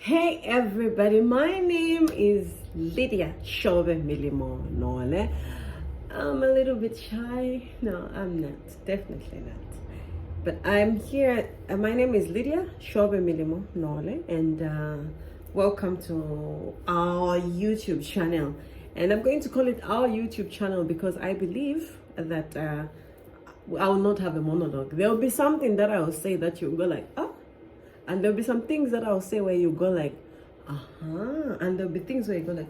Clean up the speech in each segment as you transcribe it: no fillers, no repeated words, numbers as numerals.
Hey everybody, my name is Lydia Shobe Milimo Nole. I'm a little bit shy. No, I'm not. Definitely not. But I'm here. My name is Lydia Shobe Milimo Nole, and welcome to our YouTube channel. And I'm going to call it our YouTube channel because I believe that I will not have a monologue. There will be something that I will say that you'll go like, oh, and there'll be some things that I'll say where you go like, uh-huh. And there'll be things where you go like,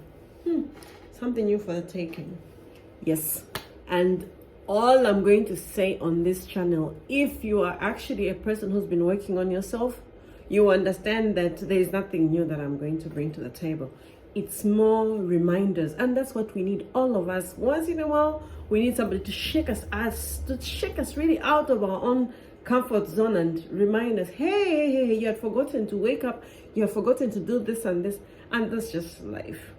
something new for the taking. Yes. And all I'm going to say on this channel, if you are actually a person who's been working on yourself, you understand that there is nothing new that I'm going to bring to the table. It's more reminders, and that's what we need, all of us. Once in a while, we need somebody to shake us really out of our own comfort zone and remind us, hey, you had forgotten to wake up, you have forgotten to do this, and that's just life.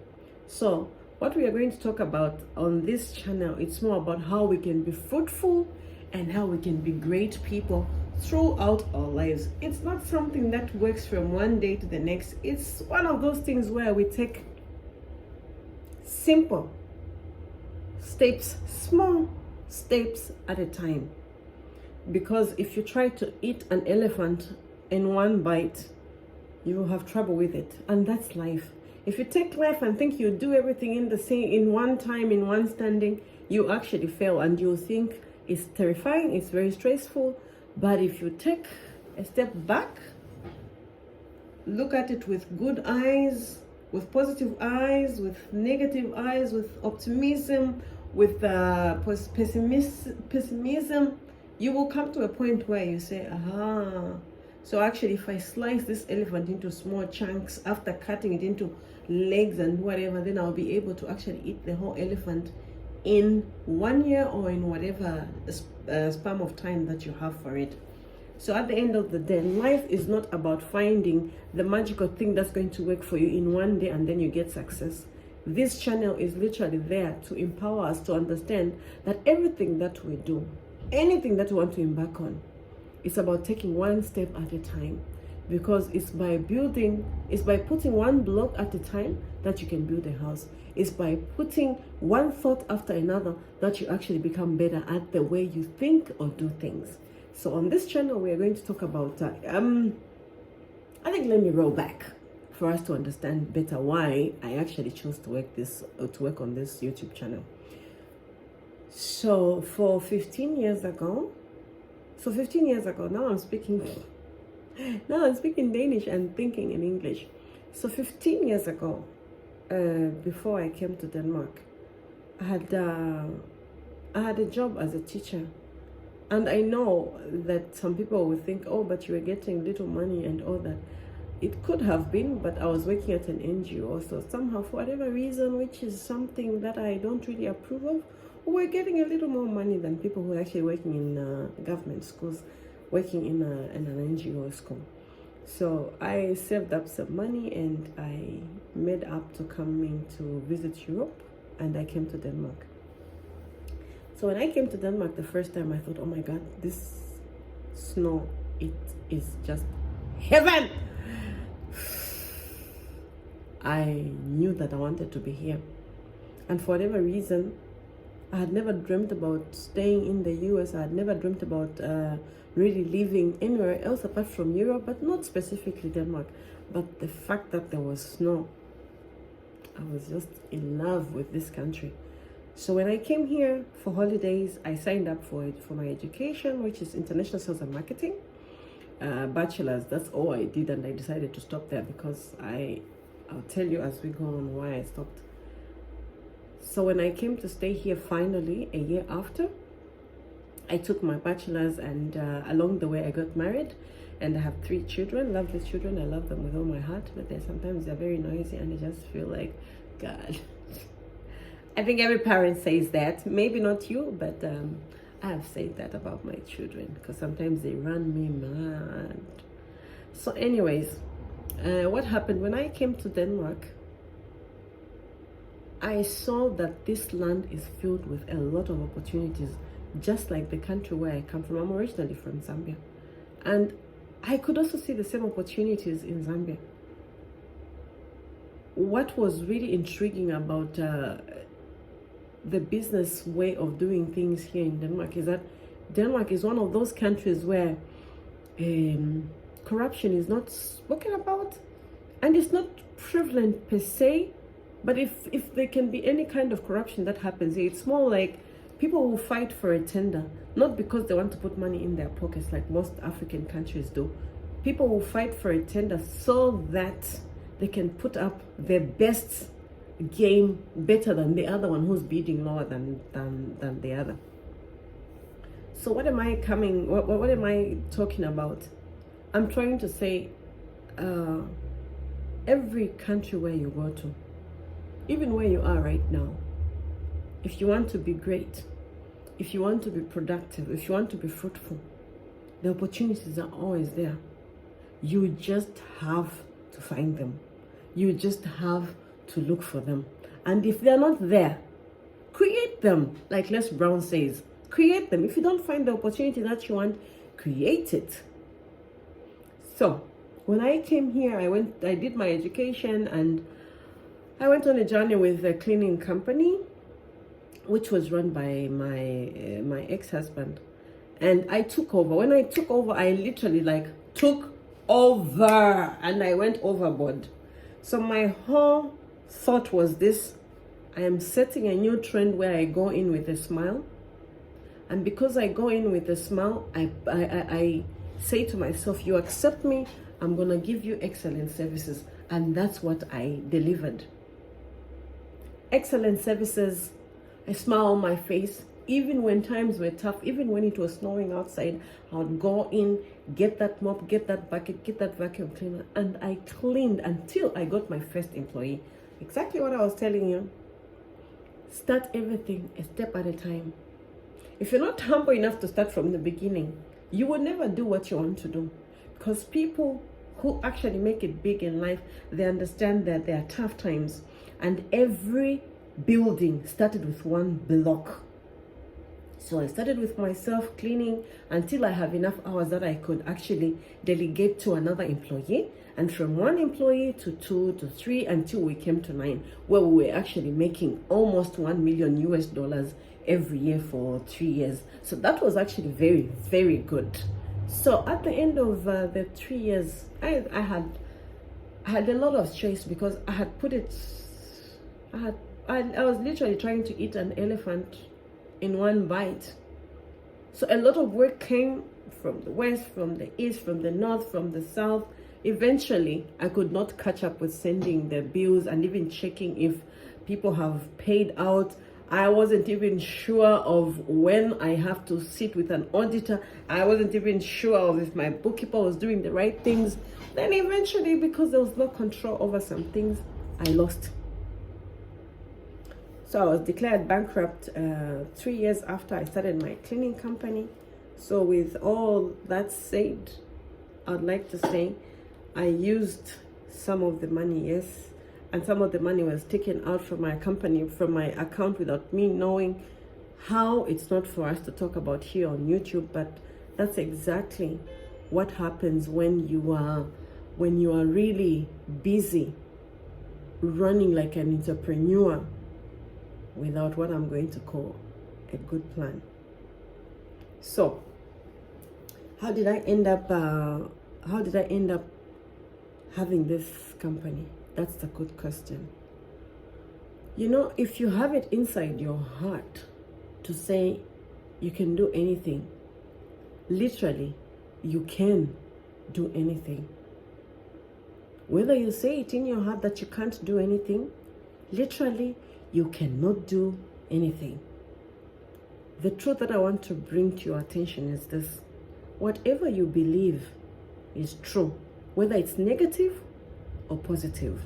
So what we are going to talk about on this channel, it's more about how we can be fruitful and how we can be great people throughout our lives. It's not something that works from one day to the next. It's one of those things where we take simple steps, small steps at a time. Because if you try to eat an elephant in one bite, you will have trouble with it. And that's life. If you take life and think you do everything in one time, in one standing, you actually fail, and you'll think it's terrifying, it's very stressful. But if you take a step back, look at it with good eyes, with positive eyes, with negative eyes, with optimism, with pessimism, you will come to a point where you say, aha, so actually if I slice this elephant into small chunks after cutting it into legs and whatever, then I'll be able to actually eat the whole elephant in 1 year or in whatever span of time that you have for it. So at the end of the day, life is not about finding the magical thing that's going to work for you in one day and then you get success. This channel is literally there to empower us to understand that everything that we do, anything that we want to embark on, it's about taking one step at a time, because it's by putting one block at a time that you can build a house. It's by putting one thought after another that you actually become better at the way you think or do things. So on this channel, we are going to talk about, I think let me roll back for us to understand better why I actually chose to work on this YouTube channel. So for 15 years ago, now I'm speaking Danish and thinking in English. So 15 years ago, before I came to Denmark, I had a job as a teacher. And I know that some people will think, oh, but you were getting little money and all that. It could have been, but I was working at an NGO. So somehow, for whatever reason, which is something that I don't really approve of, we're getting a little more money than people who are actually working in government schools, working in an NGO school. So I saved up some money and I made up to coming to visit Europe, and I came to Denmark. So when I came to Denmark the first time, I thought, oh my God, this snow, it is just heaven. I knew that I wanted to be here. And for whatever reason, I had never dreamt about staying in the US. I had never dreamt about really living anywhere else apart from Europe, but not specifically Denmark. But the fact that there was snow, I was just in love with this country. So when I came here for holidays, I signed up for it for my education, which is international sales and marketing, bachelor's. That's all I did, and I decided to stop there because I'll tell you as we go on why I stopped. So when I came to stay here finally, a year after, I took my bachelor's, and along the way I got married, and I have 3 children, lovely children. I love them with all my heart, but sometimes they're very noisy and I just feel like, God. I think every parent says that, maybe not you, but I have said that about my children because sometimes they run me mad. So anyways, what happened when I came to Denmark, I saw that this land is filled with a lot of opportunities, just like the country where I come from. I'm originally from Zambia. And I could also see the same opportunities in Zambia. what was really intriguing about the business way of doing things here in Denmark is that Denmark is one of those countries where corruption is not spoken about, and it's not prevalent per se. But if there can be any kind of corruption that happens here, it's more like people will fight for a tender, not because they want to put money in their pockets like most African countries do. People will fight for a tender so that they can put up their best game better than the other one who's bidding lower than the other. So what am I talking about? I'm trying to say every country where you go to, even where you are right now, if you want to be great, if you want to be productive, if you want to be fruitful, the opportunities are always there. You just have to find them. You just have to look for them. And if they're not there, create them. Like Les Brown says, create them. If you don't find the opportunity that you want, create it. So when I came here, I did my education, and I went on a journey with a cleaning company, which was run by my ex-husband. And I took over. When I took over, I literally took over, and I went overboard. So my whole thought was this: I am setting a new trend where I go in with a smile. And because I go in with a smile, I say to myself, you accept me, I'm gonna give you excellent services. And that's what I delivered. Excellent services, a smile on my face. Even when times were tough, even when it was snowing outside, I would go in, get that mop, get that bucket, get that vacuum cleaner, and I cleaned until I got my first employee. Exactly what I was telling you. Start everything a step at a time. If you're not humble enough to start from the beginning, you will never do what you want to do. Because people who actually make it big in life, they understand that there are tough times. And every building started with one block. So I started with myself cleaning until I have enough hours that I could actually delegate to another employee. And from one employee to 2 to 3 until we came to 9, where we were actually making almost $1 million US every year for 3 years. So that was actually very, very good. So at the end of the 3 years, I had a lot of stress because I had put it, I was literally trying to eat an elephant in one bite. So a lot of work came from the west, from the east, from the north, from the south. Eventually, I could not catch up with sending the bills and even checking if people have paid out. I wasn't even sure of when I have to sit with an auditor. I wasn't even sure of if my bookkeeper was doing the right things. Then eventually, because there was no control over some things, I lost. So I was declared bankrupt 3 years after I started my cleaning company. So with all that said, I'd like to say I used some of the money, yes, and some of the money was taken out from my company, from my account, without me knowing how. It's not for us to talk about here on YouTube, but that's exactly what happens when you are really busy running like an entrepreneur without what I'm going to call a good plan. So how did I end up having this company? That's the good question. You know, if you have it inside your heart to say you can do anything, literally you can do anything. Whether you say it in your heart that you can't do anything, literally you cannot do anything. The truth that I want to bring to your attention is this: whatever you believe is true, whether it's negative or positive,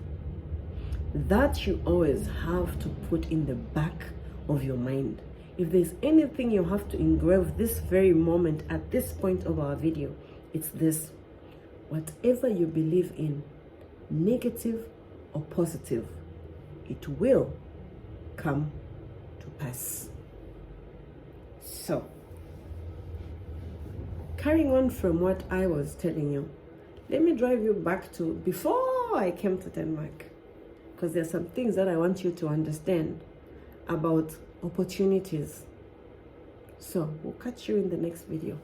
that you always have to put in the back of your mind. If there's anything you have to engrave this very moment at this point of our video, it's this: whatever you believe in, negative or positive, it will come to pass. So, carrying on from what I was telling you, let me drive you back to before I came to Denmark. because there are some things that I want you to understand about opportunities. So we'll catch you in the next video.